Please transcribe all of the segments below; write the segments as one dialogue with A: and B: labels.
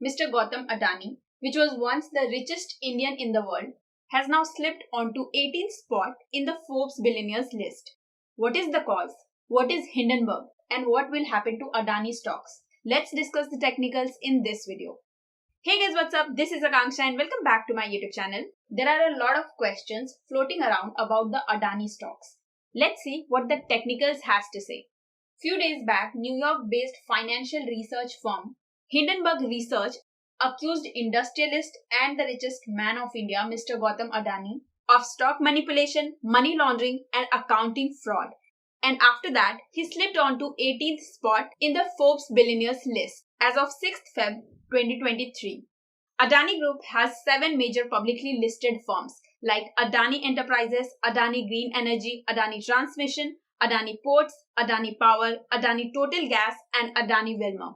A: Mr. Gautam Adani, which was once the richest Indian in the world, has now slipped onto 18th spot in the Forbes billionaires list. What is the cause? What is Hindenburg? And what will happen to Adani stocks? Let's discuss the technicals in this video. Hey guys, what's up? This is Akanksha and welcome back to my YouTube channel. There are a lot of questions floating around about the Adani stocks. Let's see what the technicals has to say. Few days back, New York-based financial research firm hindenburgresearch accused industrialist and the richest man of India, Mr. Gautam Adani, of stock manipulation, money laundering and accounting fraud. And after that, he slipped onto 18th spot in the Forbes billionaires list as of 6th Feb 2023. Adani Group has 7 major publicly listed firms like Adani Enterprises, Adani Green Energy, Adani Transmission, Adani Ports, Adani Power, Adani Total Gas and Adani Wilmar.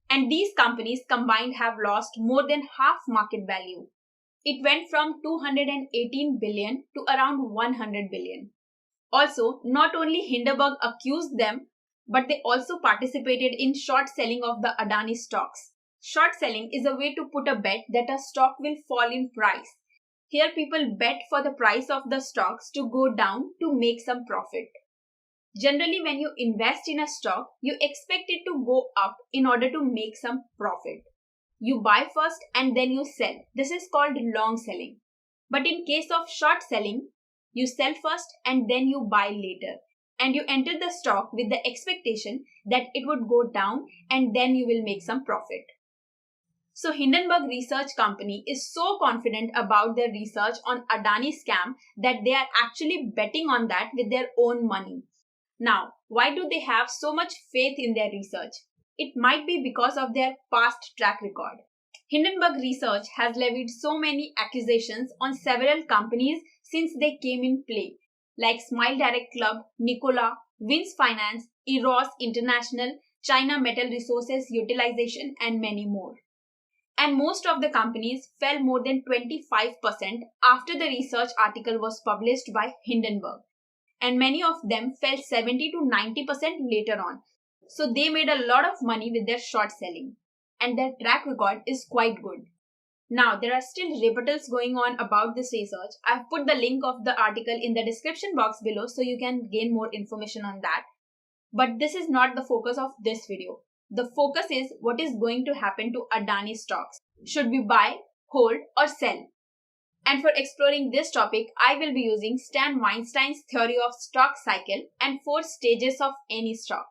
A: And these companies combined have lost more than half market value. It went from 218 billion to around 100 billion. Also, not only Hindenburg accused them, but they also participated in short selling of the Adani stocks. Short selling is a way to put a bet that a stock will fall in price. Here people bet for the price of the stocks to go down to make some profit. Generally, when you invest in a stock, you expect it to go up in order to make some profit. You buy first and then you sell. This is called long selling. But in case of short selling, you sell first and then you buy later. And you enter the stock with the expectation that it would go down and then you will make some profit. So Hindenburg Research Company is so confident about their research on Adani scam that they are actually betting on that with their own money. Now, why do they have so much faith in their research? It might be because of their past track record. Hindenburg Research has levied so many accusations on several companies since they came in play, like Smile Direct Club, Nikola, Vince Finance, Eros International, China Metal Resources Utilization, and many more. And most of the companies fell more than 25% after the research article was published by Hindenburg. And many of them fell 70 to 90% later on. So they made a lot of money with their short selling. And their track record is quite good. Now, there are still rebuttals going on about this research. I've put the link of the article in the description box below so you can gain more information on that. But this is not the focus of this video. The focus is what is going to happen to Adani stocks. Should we buy, hold or sell? And for exploring this topic, I will be using Stan Weinstein's theory of stock cycle and 4 stages of any stock.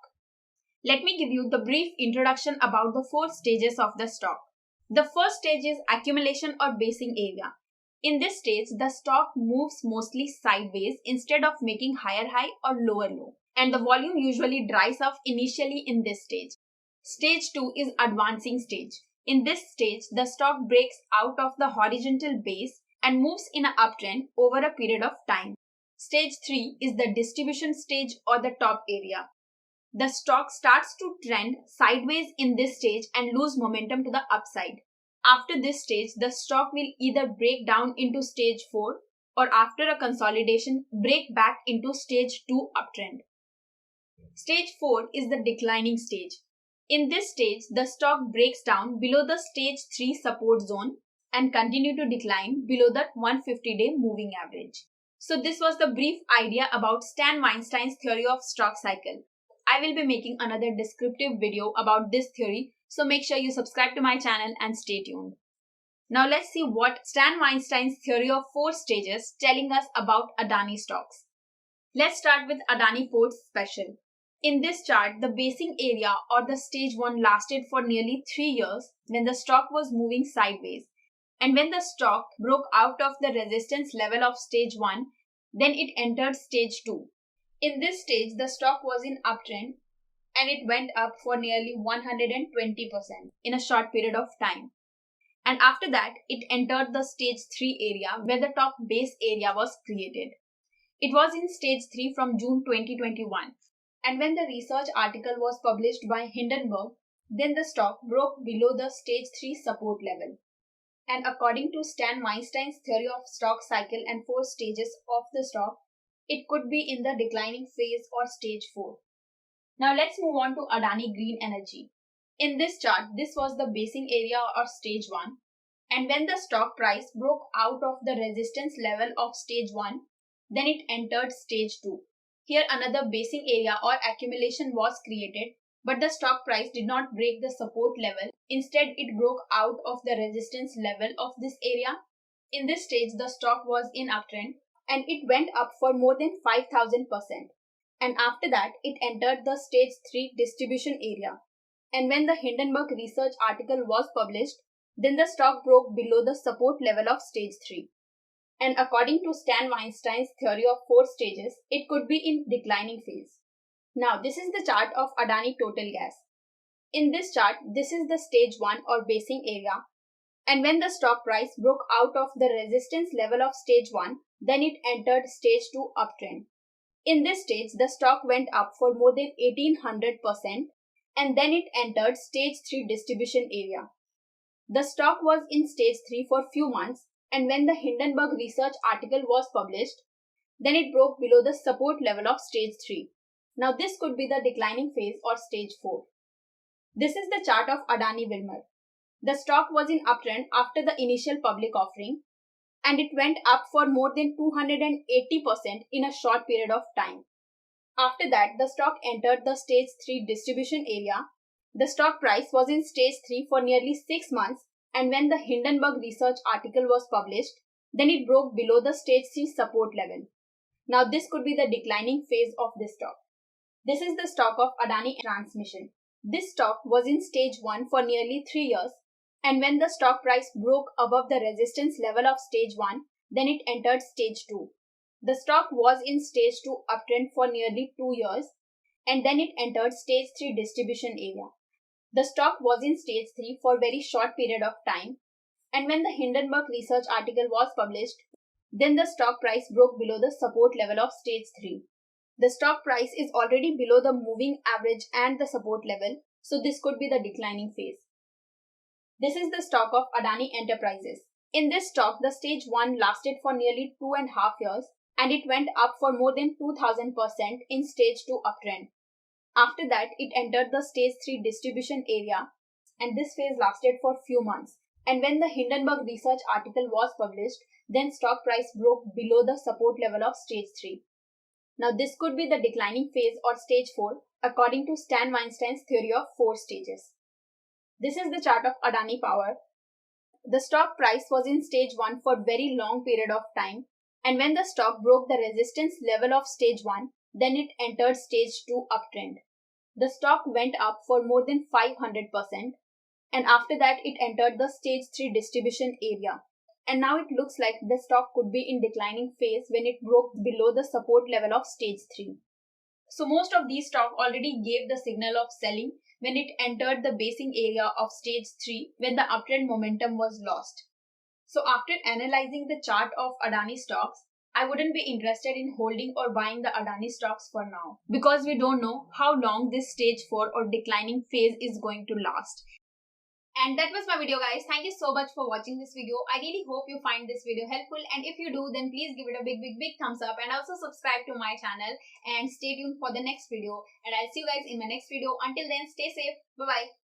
A: Let me give you the brief introduction about the 4 stages of the stock. The first stage is accumulation or basing area. In this stage, the stock moves mostly sideways instead of making higher high or lower low. And the volume usually dries off initially in this stage. Stage 2 is advancing stage. In this stage, the stock breaks out of the horizontal base and moves in an uptrend over a period of time. Stage 3 is the distribution stage or the top area. The stock starts to trend sideways in this stage and lose momentum to the upside. After this stage, the stock will either break down into stage 4 or after a consolidation, break back into stage 2 uptrend. Stage 4 is the declining stage. In this stage, the stock breaks down below the stage 3 support zone and continue to decline below that 150-day moving average. So this was the brief idea about Stan Weinstein's theory of stock cycle. I will be making another descriptive video about this theory, so make sure you subscribe to my channel and stay tuned. Now let's see what Stan Weinstein's theory of 4 stages telling us about Adani stocks. Let's start with Adani Ports Special. In this chart, the basing area or the stage 1 lasted for nearly 3 years when the stock was moving sideways. And when the stock broke out of the resistance level of stage 1, then it entered stage 2. In this stage, the stock was in uptrend and it went up for nearly 120% in a short period of time. And after that, it entered the stage 3 area where the top base area was created. It was in stage 3 from June 2021. And when the research article was published by Hindenburg, then the stock broke below the stage 3 support level. And according to Stan Weinstein's theory of stock cycle and 4 stages of the stock, it could be in the declining phase or stage 4. Now let's move on to Adani Green Energy. In this chart, this was the basing area or stage 1, and when the stock price broke out of the resistance level of stage 1, then it entered stage 2. Here another basing area or accumulation was created, but the stock price did not break the support level. Instead, it broke out of the resistance level of this area. In this stage, the stock was in uptrend and it went up for more than 5000%. And after that, it entered the stage 3 distribution area. And when the Hindenburg research article was published, then the stock broke below the support level of stage 3. And according to Stan Weinstein's theory of 4 stages, it could be in declining phase. Now, this is the chart of Adani Total Gas. In this chart, this is the stage 1 or basing area. And when the stock price broke out of the resistance level of stage 1, then it entered stage 2 uptrend. In this stage, the stock went up for more than 1800%, and then it entered stage 3 distribution area. The stock was in stage 3 for few months, and when the Hindenburg research article was published, then it broke below the support level of stage 3. Now this could be the declining phase or stage 4. This is the chart of Adani Wilmar. The stock was in uptrend after the initial public offering, and it went up for more than 280% in a short period of time. After that, the stock entered the stage 3 distribution area. The stock price was in stage 3 for nearly 6 months, and when the Hindenburg research article was published, then it broke below the stage 3 support level. Now this could be the declining phase of this stock. This is the stock of Adani Transmission. This stock was in stage 1 for nearly 3 years, and when the stock price broke above the resistance level of stage 1, then it entered stage 2. The stock was in stage 2 uptrend for nearly 2 years, and then it entered stage 3 distribution area. The stock was in stage 3 for a very short period of time, and when the Hindenburg research article was published, then the stock price broke below the support level of stage 3. The stock price is already below the moving average and the support level, so this could be the declining phase. This is the stock of Adani Enterprises. In this stock, the stage 1 lasted for nearly 2.5 years, and it went up for more than 2000% in stage 2 uptrend. After that, it entered the stage 3 distribution area, and this phase lasted for few months. And when the Hindenburg research article was published, then stock price broke below the support level of stage 3. Now this could be the declining phase or stage 4 according to Stan Weinstein's theory of 4 stages. This is the chart of Adani Power. The stock price was in stage 1 for a very long period of time, and when the stock broke the resistance level of stage 1, then it entered stage 2 uptrend. The stock went up for more than 500%, and after that it entered the stage 3 distribution area. And now it looks like the stock could be in declining phase when it broke below the support level of stage 3. So most of these stock already gave the signal of selling when it entered the basing area of stage 3 when the uptrend momentum was lost. So after analyzing the chart of Adani stocks, I wouldn't be interested in holding or buying the Adani stocks for now, because we don't know how long this stage 4 or declining phase is going to last. And that was my video, guys. Thank you so much for watching this video. I really hope you find this video helpful, and if you do, then please give it a big thumbs up, and also subscribe to my channel and stay tuned for the next video. And I'll see you guys in my next video. Until then, stay safe. Bye bye.